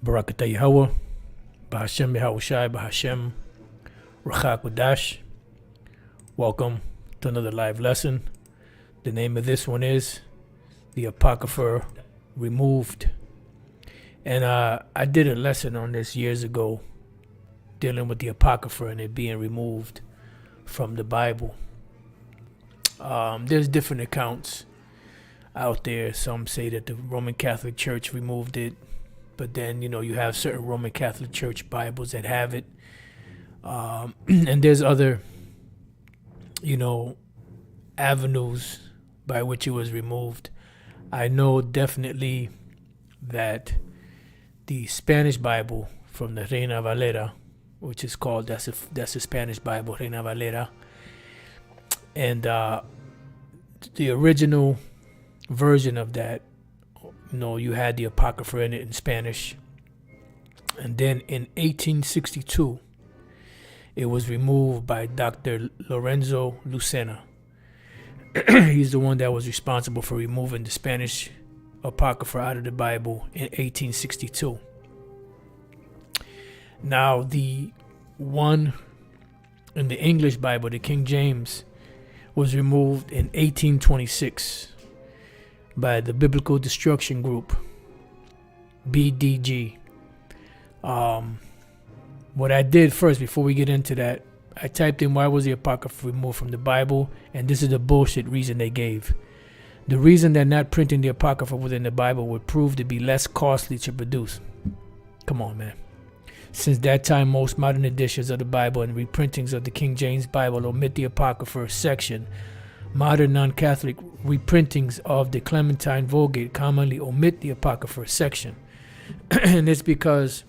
Barakatah Yahweh, Bahashem Yahushai, Bahashem Rachak Wadash. Welcome to another live lesson. The name of this one is The Apocrypha Removed. And I did a lesson on this years ago, dealing with the Apocrypha and it being removed from the Bible. There's different accounts out there. Some say that the Roman Catholic Church removed it, but then, you have certain Roman Catholic Church Bibles that have it. And there's other, avenues by which it was removed. I know definitely that the Spanish Bible from the Reina Valera, which is called, that's a Spanish Bible, Reina Valera, and the original version of that, you had the Apocrypha in it in Spanish. And then in 1862, it was removed by Dr. Lorenzo Lucena. He's the one that was responsible for removing the Spanish Apocrypha out of the Bible in 1862. Now, the one in the English Bible, the King James, was removed in 1826 by the Biblical Destruction Group, BDG. What I did first, before we get into that, I typed in why was the Apocrypha removed from the Bible, and this is the bullshit reason they gave. The reason that not printing the Apocrypha within the Bible would prove to be less costly to produce. Come on, man. Since that time, most modern editions of the Bible and reprintings of the King James Bible omit the Apocrypha section. Modern non-Catholic reprintings of the Clementine Vulgate commonly omit the Apocrypha section. And it's because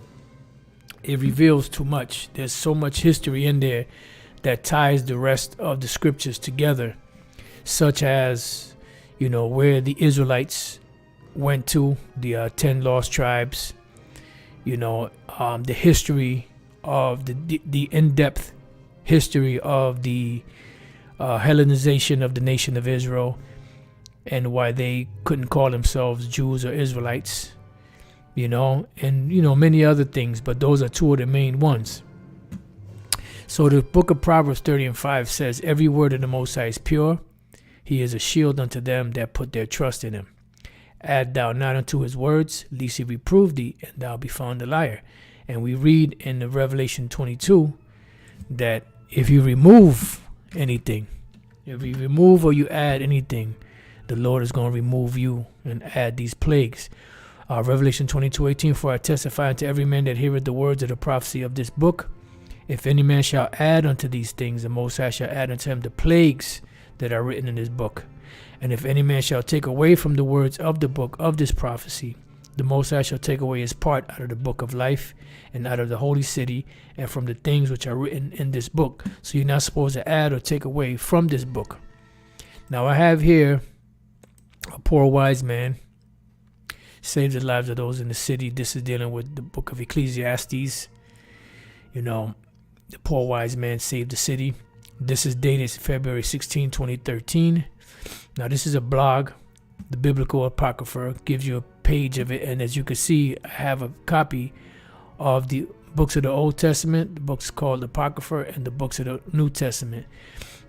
it reveals too much. There's so much history in there that ties the rest of the scriptures together, such as, where the Israelites went to, the 10 lost tribes, the history of the in-depth history of the Hellenization of the nation of Israel, and why they couldn't call themselves Jews or Israelites, and many other things, but those are two of the main ones. So the book of Proverbs 30:5 says, every word of the Most High is pure. He is a shield unto them that put their trust in him. Add thou not unto his words, lest he reprove thee, and thou be found a liar. And we read in the Revelation 22 that if you remove anything, if you remove or you add anything, the Lord is going to remove you and add these plagues. Revelation 22:18, for I testify unto every man that heareth the words of the prophecy of this book. If any man shall add unto these things, the Most High shall add unto him the plagues that are written in this book. And if any man shall take away from the words of the book of this prophecy, the Most High shall take away his part out of the book of life and out of the holy city and from the things which are written in this book. So you're not supposed to add or take away from this book. Now I have here a poor wise man saved the lives of those in the city. This is dealing with the book of Ecclesiastes. The poor wise man saved the city. This is dated February 16, 2013. Now this is a blog. The Biblical Apocrypha gives you a page of it, and as you can see, I have a copy of the books of the Old Testament, the books called Apocrypha, and the books of the New Testament.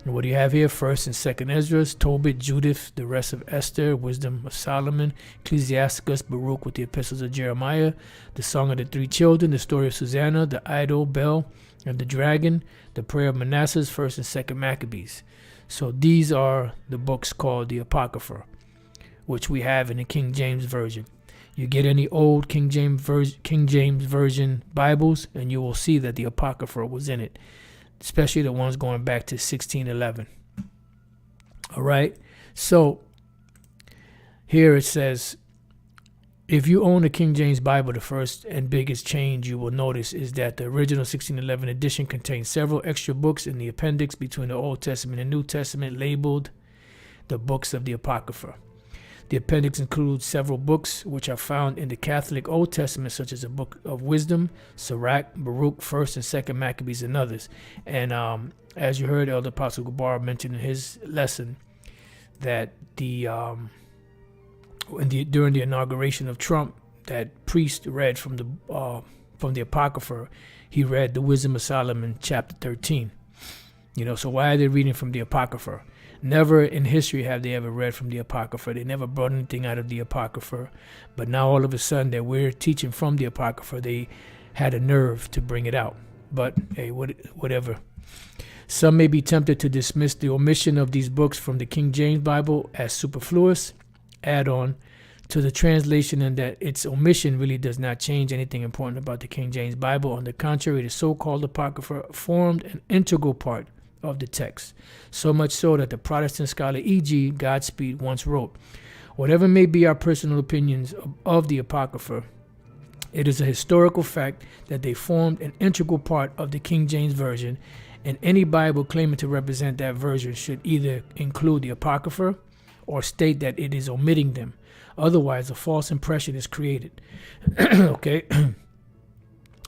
And what do you have here? 1st and 2nd Ezra, Tobit, Judith, the rest of Esther, Wisdom of Solomon, Ecclesiasticus, Baruch with the epistles of Jeremiah, the Song of the Three Children, the story of Susanna, the idol, Bel, and the dragon, the prayer of Manasseh, 1st and 2nd Maccabees. So these are the books called the Apocrypha, which we have in the King James Version. You get any old King James Version Bibles, and you will see that the Apocrypha was in it, especially the ones going back to 1611. All right. So here it says, if you own a King James Bible, the first and biggest change you will notice is that the original 1611 edition contains several extra books in the appendix between the Old Testament and New Testament labeled the books of the Apocrypha. The appendix includes several books which are found in the Catholic Old Testament, such as the Book of Wisdom, Sirach, Baruch, 1st and 2nd Maccabees, and others. And as you heard Elder Apostle Gabar mention in his lesson, that during the inauguration of Trump, that priest read from the Apocrypha, he read the Wisdom of Solomon, chapter 13. So why are they reading from the Apocrypha? Never in history have they ever read from the Apocrypha. They never brought anything out of the Apocrypha. But now all of a sudden that we're teaching from the Apocrypha, they had a nerve to bring it out. But hey, whatever. Some may be tempted to dismiss the omission of these books from the King James Bible as superfluous add-on to the translation, and that its omission really does not change anything important about the King James Bible. On the contrary, the so-called Apocrypha formed an integral part of the text, so much so that the Protestant scholar E.G. Godspeed once wrote, "Whatever may be our personal opinions of the Apocrypha, it is a historical fact that they formed an integral part of the King James Version, and any Bible claiming to represent that version should either include the Apocrypha or state that it is omitting them. Otherwise, a false impression is created." Okay.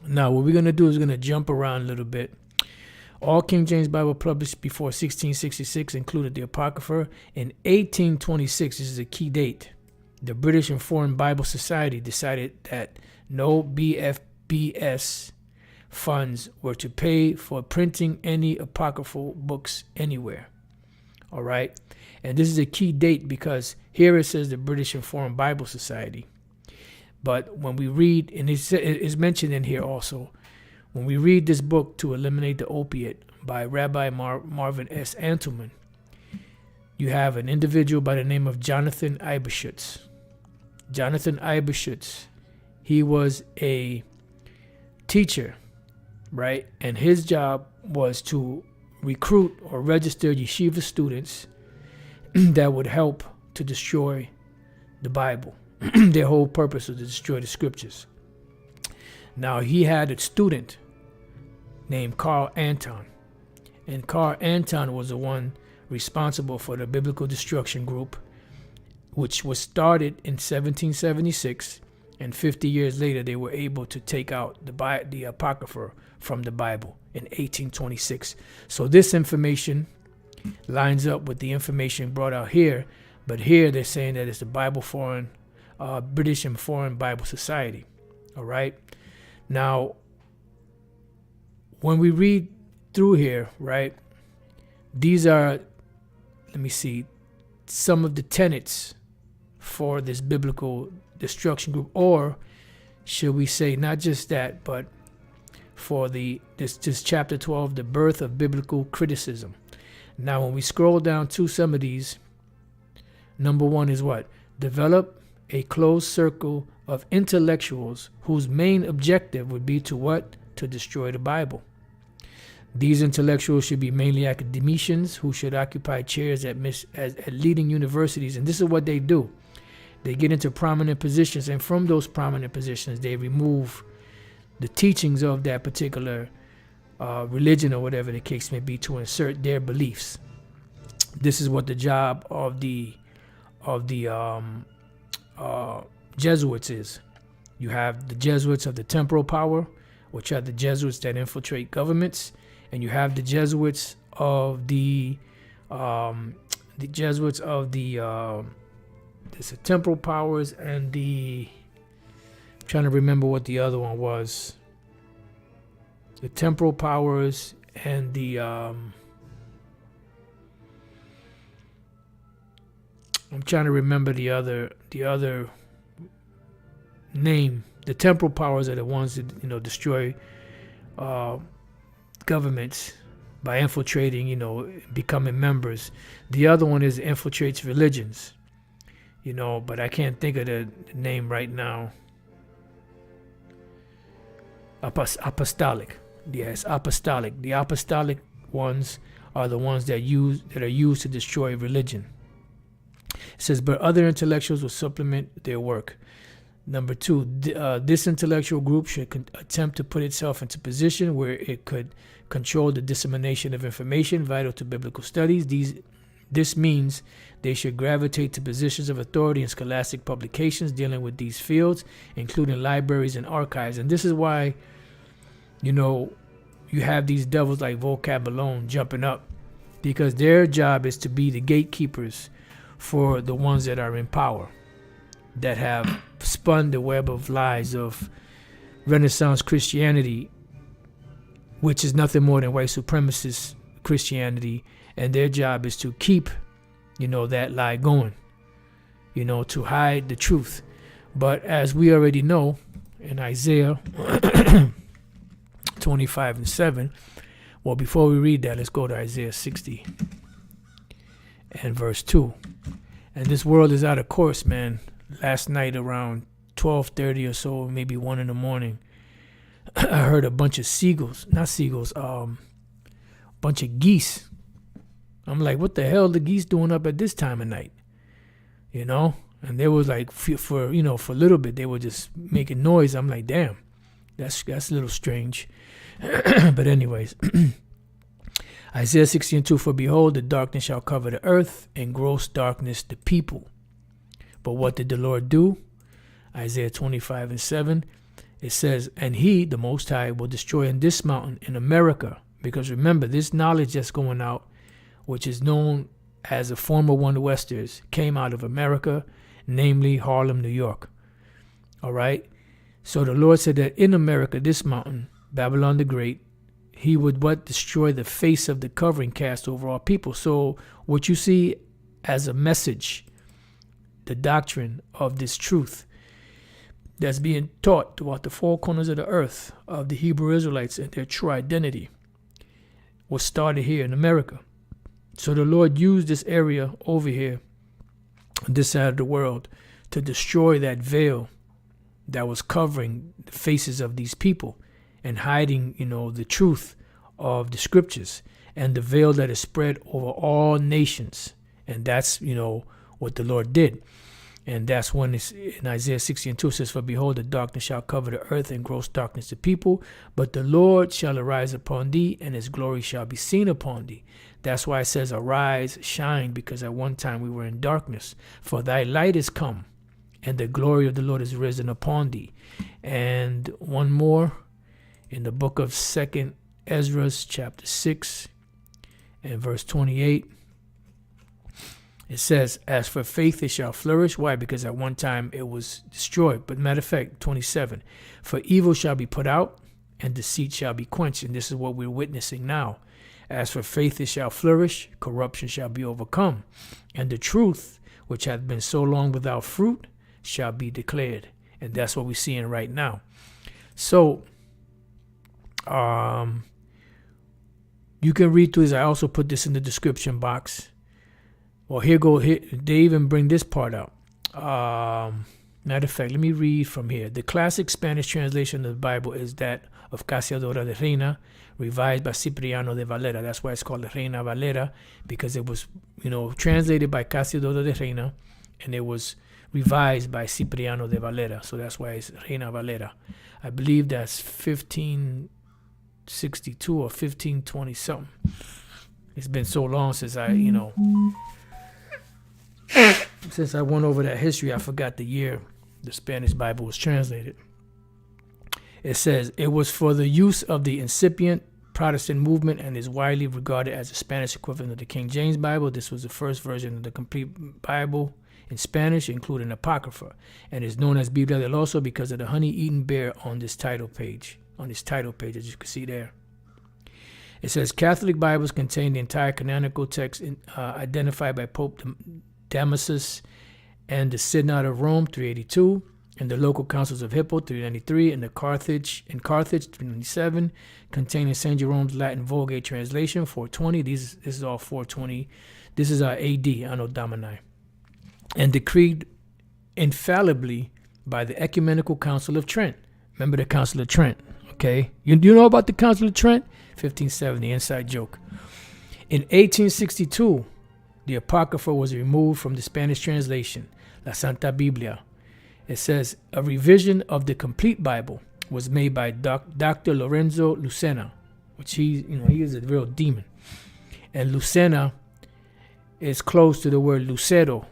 Now, what we're going to do is going to jump around a little bit. All King James Bible published before 1666 included the Apocrypha. In 1826, this is a key date, the British and Foreign Bible Society decided that no BFBS funds were to pay for printing any apocryphal books anywhere. All right. And this is a key date because here it says the British and Foreign Bible Society. But when we read, and it's mentioned in here also, when we read this book, To Eliminate the Opiate by Rabbi Marvin S. Antleman, you have an individual by the name of Jonathan Eibeshütz. Jonathan Eibeshütz, he was a teacher, right? And his job was to recruit or register yeshiva students that would help to destroy the Bible. Their whole purpose was to destroy the scriptures. Now, he had a student named Carl Anton. And Carl Anton was the one responsible for the Biblical Destruction Group, which was started in 1776. And 50 years later, they were able to take out the Apocrypha from the Bible in 1826. So this information lines up with the information brought out here. But here they're saying that it's the British and Foreign Bible Society. All right. Now, when we read through here, right, these are, let me see, some of the tenets for this biblical destruction group, or should we say not just that, but for this chapter 12, the birth of biblical criticism. Now, when we scroll down to some of these, number one is what? Develop a closed circle of intellectuals whose main objective would be to what? To destroy the Bible. These intellectuals should be mainly academicians who should occupy chairs at leading universities. And this is what they do. They get into prominent positions, and from those prominent positions, they remove the teachings of that particular religion or whatever the case may be to insert their beliefs. This is what the job of the Jesuits is. You have the Jesuits of the temporal power, which are the Jesuits that infiltrate governments, and you have the Jesuits of the temporal powers, and I'm trying to remember what the other one was. The temporal powers and I'm trying to remember the other name. The temporal powers are the ones that destroy governments by infiltrating, becoming members. The other one infiltrates religions, but I can't think of the name right now. Apostolic. Yes, apostolic. The apostolic ones are the ones that are used to destroy religion. It says, but other intellectuals will supplement their work. Number two, this intellectual group should attempt to put itself into position where it could control the dissemination of information vital to biblical studies. This means they should gravitate to positions of authority in scholastic publications dealing with these fields, including libraries and archives. And this is why, you have these devils like Vocab Alone jumping up, because their job is to be the gatekeepers for the ones that are in power. that have spun the web of lies of Renaissance Christianity, which is nothing more than white supremacist Christianity, and their job is to keep, that lie going, to hide the truth. But as we already know in Isaiah 25:7, well, before we read that, let's go to Isaiah 60 and verse 2. And this world is out of course, man. Last night around 12:30 or so, maybe 1 in the morning, I heard a bunch of bunch of geese. I'm like, what the hell are the geese doing up at this time of night? And they was like, for a little bit, they were just making noise. I'm like, damn, that's a little strange. But anyways, Isaiah 60:2, for behold, the darkness shall cover the earth, and gross darkness the people. But what did the Lord do? Isaiah 25:7, it says, and he, the Most High, will destroy in this mountain in America. Because remember, this knowledge that's going out, which is known as a former One Westers, came out of America, namely Harlem, New York. All right. So the Lord said that in America, this mountain, Babylon the Great, he would destroy the face of the covering cast over all people. So what you see as a message, the doctrine of this truth that's being taught throughout the four corners of the earth of the Hebrew Israelites and their true identity, was started here in America. So the Lord used this area over here, on this side of the world, to destroy that veil that was covering the faces of these people and hiding, the truth of the scriptures, and the veil that is spread over all nations. And that's, what the Lord did. And that's when it's in Isaiah 60:2 says, for behold, the darkness shall cover the earth, and gross darkness the people. But the Lord shall arise upon thee, and his glory shall be seen upon thee. That's why it says, arise, shine, because at one time we were in darkness. For thy light is come, and the glory of the Lord is risen upon thee. And one more, in the book of 2nd Ezra, chapter 6, and verse 28. It says, as for faith, it shall flourish. Why? Because at one time it was destroyed. But matter of fact, 27, for evil shall be put out, and deceit shall be quenched. And this is what we're witnessing now. As for faith, it shall flourish, corruption shall be overcome, and the truth, which hath been so long without fruit, shall be declared. And that's what we're seeing right now. So, you can read through this. I also put this in the description box. Well, here, they even bring this part out. Matter of fact, let me read from here. The classic Spanish translation of the Bible is that of Casiodoro de Reina, revised by Cipriano de Valera. That's why it's called the Reina Valera, because it was, translated by Casiodoro de Reina, and it was revised by Cipriano de Valera. So that's why it's Reina Valera. I believe that's 1562 or 1520 something. It's been so long since since I went over that history, I forgot the year the Spanish Bible was translated. It says, it was for the use of the incipient Protestant movement and is widely regarded as the Spanish equivalent of the King James Bible. This was the first version of the complete Bible in Spanish, including Apocrypha, and is known as Biblia del Oso because of the honey-eaten bear on this title page, as you can see there. It says, Catholic Bibles contain the entire canonical text identified by Pope Damasus and the Synod of Rome, 382, and the local councils of Hippo, 393, and Carthage, 397, containing St. Jerome's Latin Vulgate translation, 420. This is all 420. This is our AD, Anno Domini, and decreed infallibly by the Ecumenical Council of Trent. Remember the Council of Trent, okay? You know about the Council of Trent? 1570, inside joke. In 1862, the Apocrypha was removed from the Spanish translation, La Santa Biblia. It says, a revision of the complete Bible was made by Dr. Lorenzo Lucena, which he is a real demon. And Lucena is close to the word Lucero.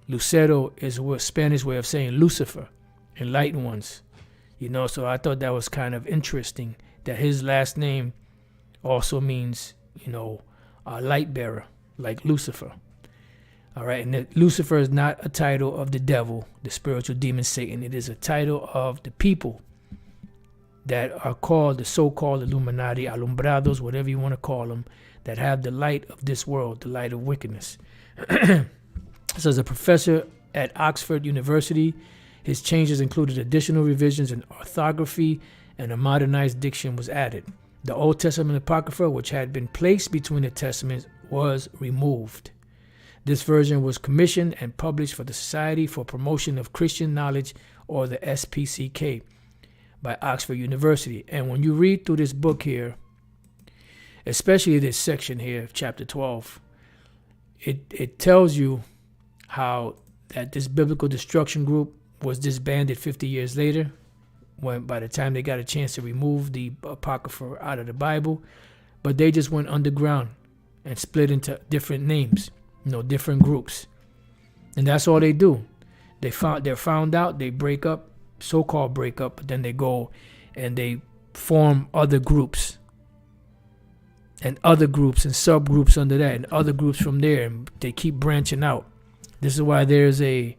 Lucero is a Spanish way of saying Lucifer, enlightened ones. So I thought that was kind of interesting that his last name also means, a light bearer, like Lucifer. All right, and that Lucifer is not a title of the devil, the spiritual demon Satan. It is a title of the people that are called the so-called Illuminati, alumbrados, whatever you want to call them, that have the light of this world, the light of wickedness. So as a professor at Oxford University, his changes included additional revisions in orthography, and a modernized diction was added. The Old Testament Apocrypha, which had been placed between the Testaments, was removed. This version was commissioned and published for the Society for Promotion of Christian Knowledge, or the SPCK, by Oxford University. And when you read through this book here, especially this section here, chapter 12, it tells you how that this biblical destruction group was disbanded 50 years later, when by the time they got a chance to remove the Apocrypha out of the Bible. But they just went underground and split into different names, different groups. And that's all they do. They're found out, they break up, so-called break up, but then they go and they form other groups and other groups and subgroups under that and other groups from there, and they keep branching out. This is why there's a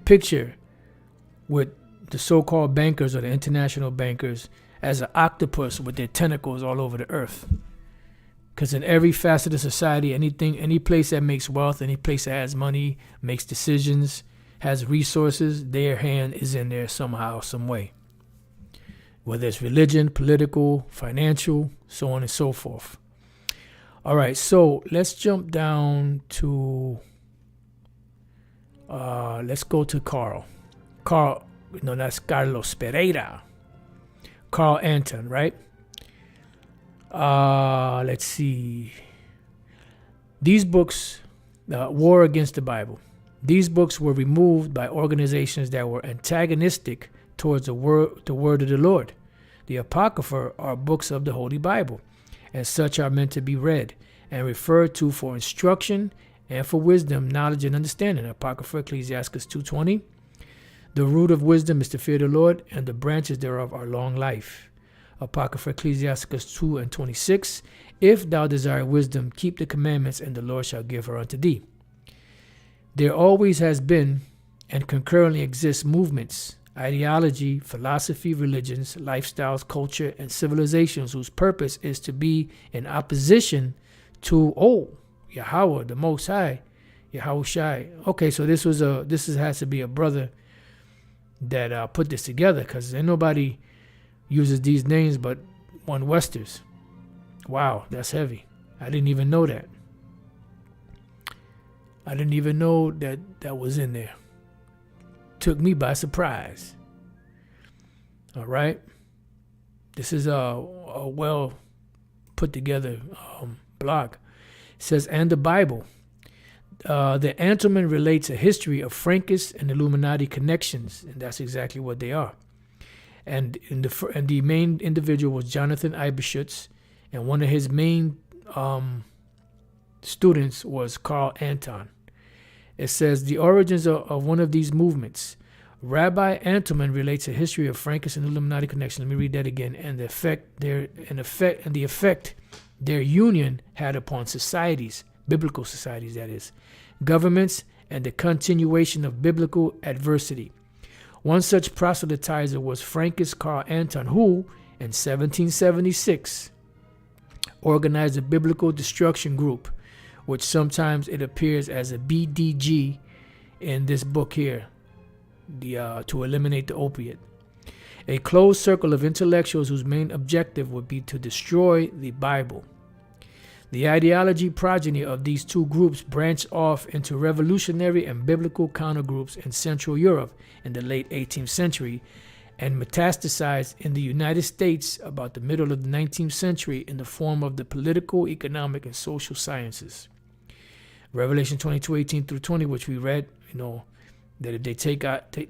picture with the so-called bankers or the international bankers as an octopus with their tentacles all over the earth. Because in every facet of society, any place that makes wealth, any place that has money, makes decisions, has resources, their hand is in there somehow, some way. Whether it's religion, political, financial, so on and so forth. All right, so let's jump down to, let's go to Carl. That's Carlos Pereira. Carl Anton, right? Let's see. These books, War Against the Bible. These books were removed by organizations that were antagonistic towards the word of the Lord. The Apocrypha are books of the Holy Bible, and such are meant to be read and referred to for instruction and for wisdom, knowledge, and understanding. Apocrypha, Ecclesiastes 2:20. The root of wisdom is to fear the Lord, and the branches thereof are long life. Apocrypha, Ecclesiastes 2:26. If thou desire wisdom, keep the commandments, and the Lord shall give her unto thee. There always has been and concurrently exists movements, ideology, philosophy, religions, lifestyles, culture, and civilizations whose purpose is to be in opposition to Yahweh, the Most High, Yahushai. Okay, so this has to be a brother that put this together, because ain't nobody uses these names but one Westers. Wow, that's heavy. I didn't even know that. I didn't even know that was in there. Took me by surprise. All right. This is a well put together blog. It says, and the Bible. The Antelman relates a history of Frankish and Illuminati connections, and that's exactly what they are. And the main individual was Jonathan Eibschutz, and one of his main students was Carl Anton. It says the origins of one of these movements. Rabbi Antelman relates a history of Frankish and Illuminati connections. Let me read that again. And the effect their union had upon societies, biblical societies, that is, governments, and the continuation of biblical adversity. One such proselytizer was Frankish Carl Anton, who, in 1776, organized a biblical destruction group, which sometimes it appears as a BDG in this book here, to eliminate the opiate. A closed circle of intellectuals whose main objective would be to destroy the Bible. The ideology progeny of these two groups branched off into revolutionary and biblical countergroups in Central Europe in the late 18th century and metastasized in the United States about the middle of the 19th century in the form of the political, economic, and social sciences. Revelation 22:18-20, which we read, that if they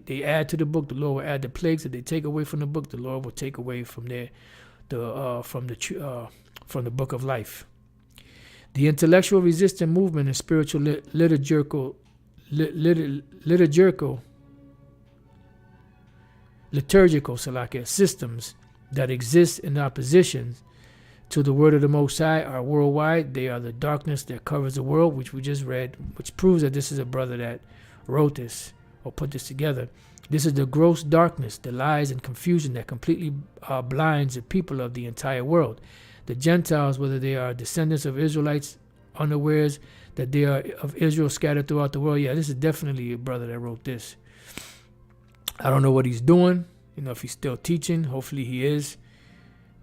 they add to the book, the Lord will add the plagues. If they take away from the book, the Lord will take away from the book of life. The intellectual resistance movement and spiritual liturgical systems that exist in opposition to the word of the Most High are worldwide. They are the darkness that covers the world, which we just read, which proves that this is a brother that wrote this or put this together. This is the gross darkness, the lies and confusion that completely blinds the people of the entire world. The Gentiles, whether they are descendants of Israelites, unawares that they are of Israel scattered throughout the world. Yeah, this is definitely a brother that wrote this. I don't know what he's doing, if he's still teaching. Hopefully he is.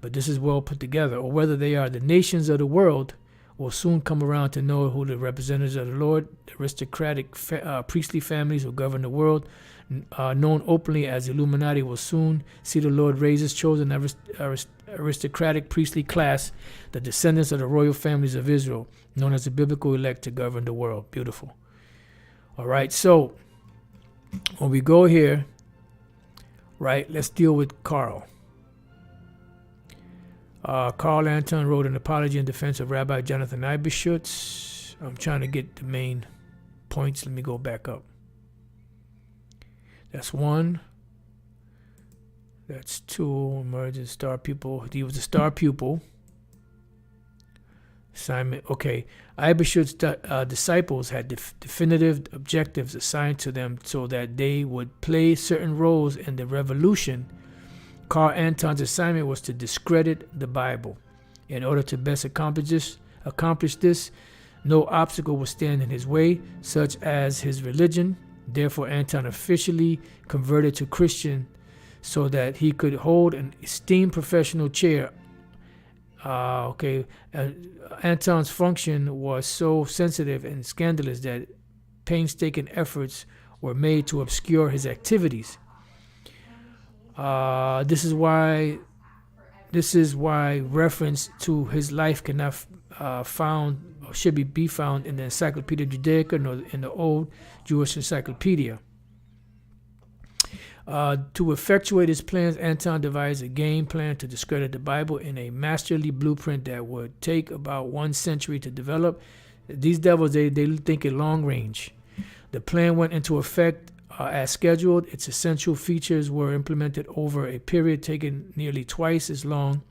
But this is well put together. Or whether they are the nations of the world will soon come around to know who the representatives of the Lord, the aristocratic priestly families who govern the world, known openly as Illuminati, will soon see the Lord raise his chosen aristocratic priestly class, the descendants of the royal families of Israel, known as the biblical elect, to govern the world. Beautiful. All right, so when we go here, right, let's deal with Carl. Carl Anton wrote an apology in defense of Rabbi Jonathan Eibishutz. I'm trying to get the main points. Let me go back up. That's one. That's two. Emergent star pupil. He was a star pupil. Assignment. Okay. Eibishutz's disciples had definitive objectives assigned to them so that they would play certain roles in the revolution. Carl Anton's assignment was to discredit the Bible. In order to best accomplish this, no obstacle would stand in his way, such as his religion. Therefore, Anton officially converted to Christian so that he could hold an esteemed professional chair. Anton's function was so sensitive and scandalous that painstaking efforts were made to obscure his activities. This is why reference to his life cannot should be found in the Encyclopedia Judaica nor in the old Jewish Encyclopedia. To effectuate his plans, Anton devised a game plan to discredit the Bible in a masterly blueprint that would take about 1 century to develop. These devils, they think in long range. The plan went into effect as scheduled. Its essential features were implemented over a period taking nearly twice as long.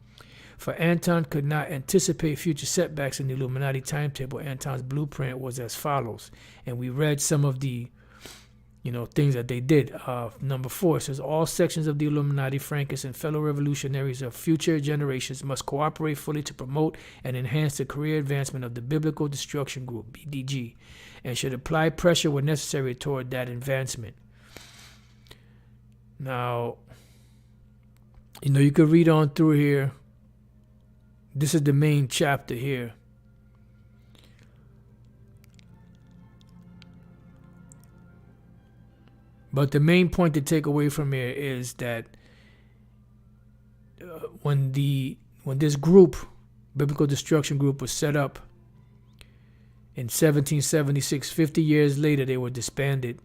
For Anton could not anticipate future setbacks in the Illuminati timetable. Anton's blueprint was as follows, and we read some of the things that they did. Number 4 says all sections of the Illuminati, Frankists, and fellow revolutionaries of future generations must cooperate fully to promote and enhance the career advancement of the Biblical Destruction Group, BDG, and should apply pressure when necessary toward that advancement. Now, you could read on through here. This is the main chapter here. But the main point to take away from here is that when this group, Biblical Destruction Group, was set up in 1776, 50 years later, they were disbanded.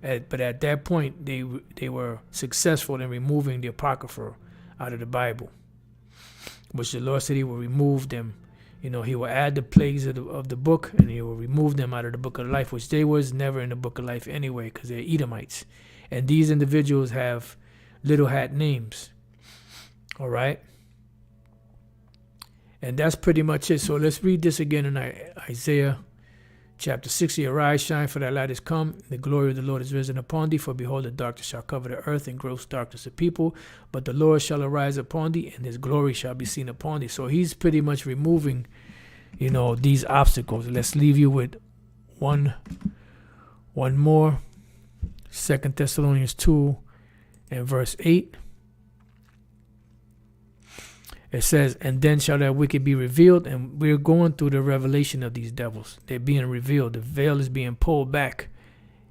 But at that point, they were successful in removing the Apocrypha out of the Bible, which the Lord said he will remove them. He will add the plagues of the book, and he will remove them out of the book of life, which they was never in the book of life anyway, because they're Edomites. And these individuals have little hat names. All right? And that's pretty much it. So let's read this again in Isaiah chapter 60. Arise, shine, for thy light is come. The glory of the Lord is risen upon thee. For behold, the darkness shall cover the earth, and gross darkness the people. But the Lord shall arise upon thee, and his glory shall be seen upon thee. So he's pretty much removing, these obstacles. Let's leave you with one more. 2 Thessalonians 2 and verse 8. It says, and then shall that wicked be revealed. And we're going through the revelation of these devils. They're being revealed. The veil is being pulled back,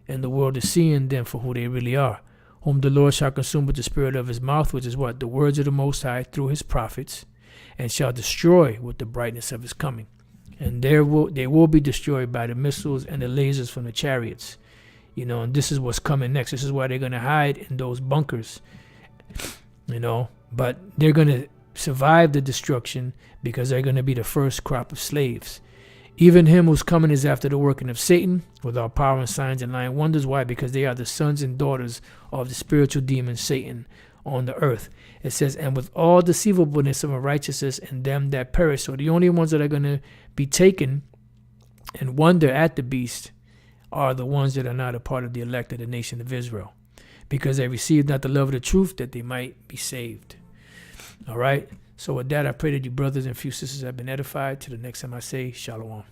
and the world is seeing them for who they really are. Whom the Lord shall consume with the spirit of his mouth, which is what? The words of the Most High through his prophets, and shall destroy with the brightness of his coming. And they will be destroyed by the missiles and the lasers from the chariots. And this is what's coming next. This is why they're going to hide in those bunkers. But they're going to survive the destruction because they're going to be the first crop of slaves. Even him who's coming is after the working of Satan, with all power and signs and lying wonders. Why? Because they are the sons and daughters of the spiritual demon Satan, on the earth. It says, and with all deceivableness of unrighteousness in them that perish. So the only ones that are going to be taken and wonder at the beast are the ones that are not a part of the elect of the nation of Israel, because they received not the love of the truth, that they might be saved. All right. So with that, I pray that you brothers and few sisters have been edified. Till the next time I say, Shalom.